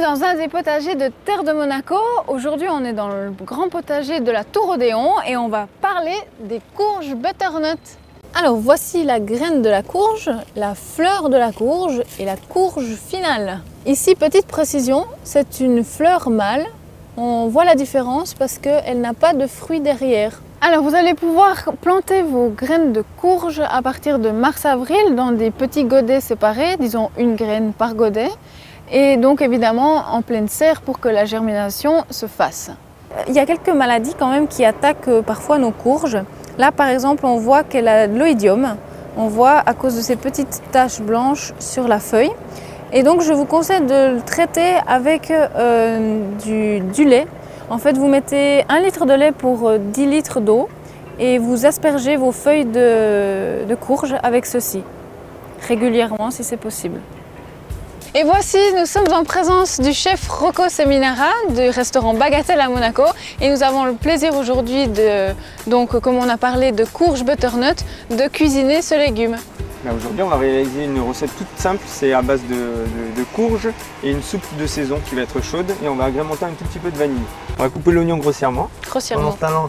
dans un des potagers de Terre de Monaco. Aujourd'hui, on est dans le grand potager de la Tour Odéon et on va parler des courges butternut. Alors voici la graine de la courge, la fleur de la courge et la courge finale. Ici, petite précision, c'est une fleur mâle. On voit la différence parce qu'elle n'a pas de fruit derrière. Alors vous allez pouvoir planter vos graines de courge à partir de mars-avril dans des petits godets séparés, disons une graine par godet. Et donc évidemment en pleine serre pour que la germination se fasse. Il y a quelques maladies quand même qui attaquent parfois nos courges. Là par exemple on voit qu'elle a de l'oïdium, on voit à cause de ces petites taches blanches sur la feuille. Et donc je vous conseille de le traiter avec du lait. En fait vous mettez 1 litre de lait pour 10 litres d'eau et vous aspergez vos feuilles de courge avec ceci, régulièrement si c'est possible. Et voici, nous sommes en présence du chef Rocco Seminara du restaurant Bagatelle à Monaco et nous avons le plaisir aujourd'hui donc comme on a parlé de courge butternut, de cuisiner ce légume. Aujourd'hui on va réaliser une recette toute simple, c'est à base de courge et une soupe de saison qui va être chaude et on va agrémenter un tout petit peu de vanille. On va couper l'oignon grossièrement. Pendant ce temps-là,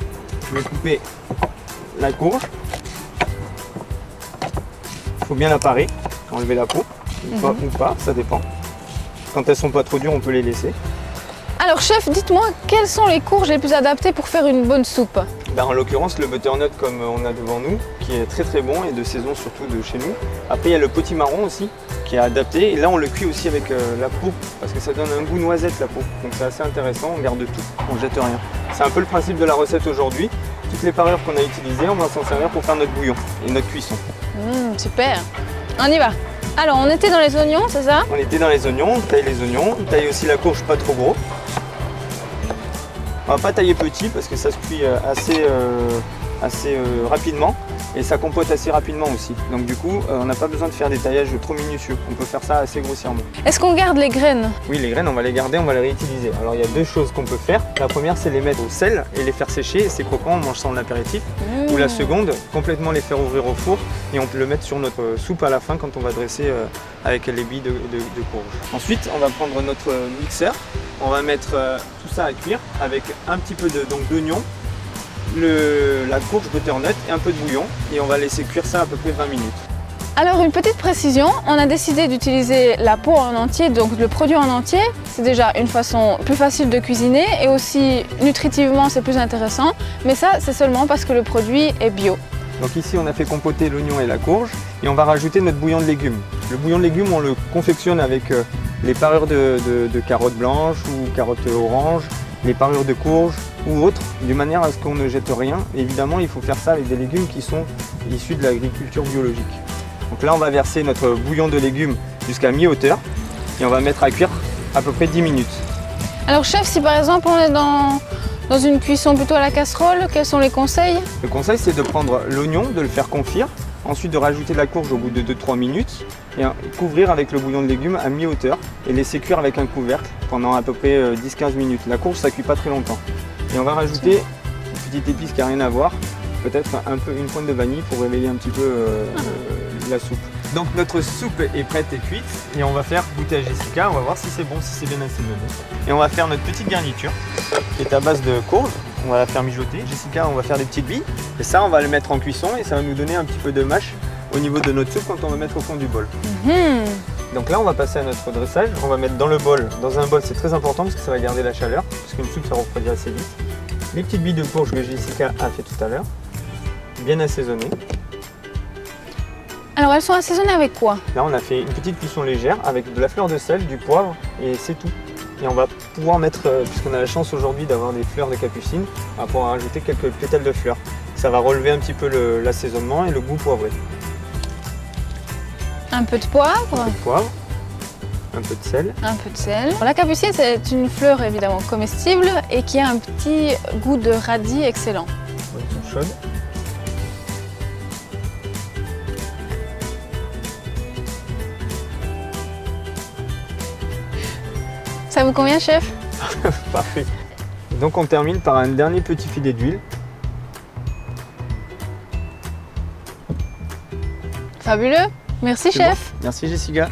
je vais couper la courge. Il faut bien la parer, enlever la peau. Ou pas, ça dépend. Quand elles sont pas trop dures, on peut les laisser. Alors chef, dites-moi, quelles sont les courges les plus adaptées pour faire une bonne soupe? En l'occurrence, le butternut comme on a devant nous, qui est très très bon et de saison surtout de chez nous. Après, il y a le potimarron aussi, qui est adapté. Et là, on le cuit aussi avec la peau, parce que ça donne un goût noisette la peau. Donc c'est assez intéressant, on garde tout, on jette rien. C'est un peu le principe de la recette aujourd'hui. Toutes les parures qu'on a utilisées, on va s'en servir pour faire notre bouillon et notre cuisson. Super, on y va. Alors, on était dans les oignons, c'est ça? On était dans les oignons, on taille les oignons, on taille aussi la courge pas trop gros. On va pas tailler petit parce que ça se cuit assez rapidement et ça compote assez rapidement aussi. Donc du coup, on n'a pas besoin de faire des taillages trop minutieux, on peut faire ça assez grossièrement. Est-ce qu'on garde les graines? Oui, les graines, on va les garder, on va les réutiliser. Alors il y a deux choses qu'on peut faire. La première, c'est les mettre au sel et les faire sécher, c'est croquant, on mange ça en apéritif. Ou la seconde, complètement les faire ouvrir au four et on peut le mettre sur notre soupe à la fin quand on va dresser avec les billes de courge. Ensuite, on va prendre notre mixeur, on va mettre tout ça à cuire avec un petit peu d'oignon, la courge butternut et un peu de bouillon et on va laisser cuire ça à peu près 20 minutes. Alors une petite précision, on a décidé d'utiliser la peau en entier, donc le produit en entier. C'est déjà une façon plus facile de cuisiner et aussi nutritivement c'est plus intéressant. Mais ça c'est seulement parce que le produit est bio. Donc ici on a fait compoter l'oignon et la courge et on va rajouter notre bouillon de légumes. Le bouillon de légumes on le confectionne avec les parures de carottes blanches ou carottes oranges, les parures de courge ou autres, de manière à ce qu'on ne jette rien. Évidemment il faut faire ça avec des légumes qui sont issus de l'agriculture biologique. Donc là on va verser notre bouillon de légumes jusqu'à mi-hauteur et on va mettre à cuire à peu près 10 minutes. Alors chef, si par exemple on est dans une cuisson plutôt à la casserole, quels sont les conseils? Le conseil c'est de prendre l'oignon, de le faire confire, ensuite de rajouter la courge au bout de 2-3 minutes et couvrir avec le bouillon de légumes à mi-hauteur et laisser cuire avec un couvercle pendant à peu près 10-15 minutes. La courge ça cuit pas très longtemps. Et on va rajouter une petite épice qui n'a rien à voir, peut-être une pointe de vanille pour réveiller un petit peu la soupe. Donc notre soupe est prête et cuite et on va faire goûter à Jessica, on va voir si c'est bon, si c'est bien assaisonné. Et on va faire notre petite garniture qui est à base de courge, on va la faire mijoter. Jessica, on va faire des petites billes et ça on va le mettre en cuisson et ça va nous donner un petit peu de mâche au niveau de notre soupe quand on va mettre au fond du bol. Donc là on va passer à notre dressage, on va mettre dans le bol, dans un bol c'est très important parce que ça va garder la chaleur, parce qu'une soupe ça refroidit assez vite. Les petites billes de courge que Jessica a fait tout à l'heure, bien assaisonnées. Alors elles sont assaisonnées avec quoi? Là on a fait une petite cuisson légère avec de la fleur de sel, du poivre et c'est tout. Et on va pouvoir mettre, puisqu'on a la chance aujourd'hui d'avoir des fleurs de capucine, on va pouvoir rajouter quelques pétales de fleurs. Ça va relever un petit peu l'assaisonnement et le goût poivré. Un peu de poivre. Un peu de poivre, un peu de sel. Un peu de sel. La capucine c'est une fleur évidemment comestible et qui a un petit goût de radis excellent. Oui, elles sont chaudes. Ça vous convient chef? Parfait. Donc on termine par un dernier petit filet d'huile. Fabuleux. Merci chef. Bon. Merci Jessica.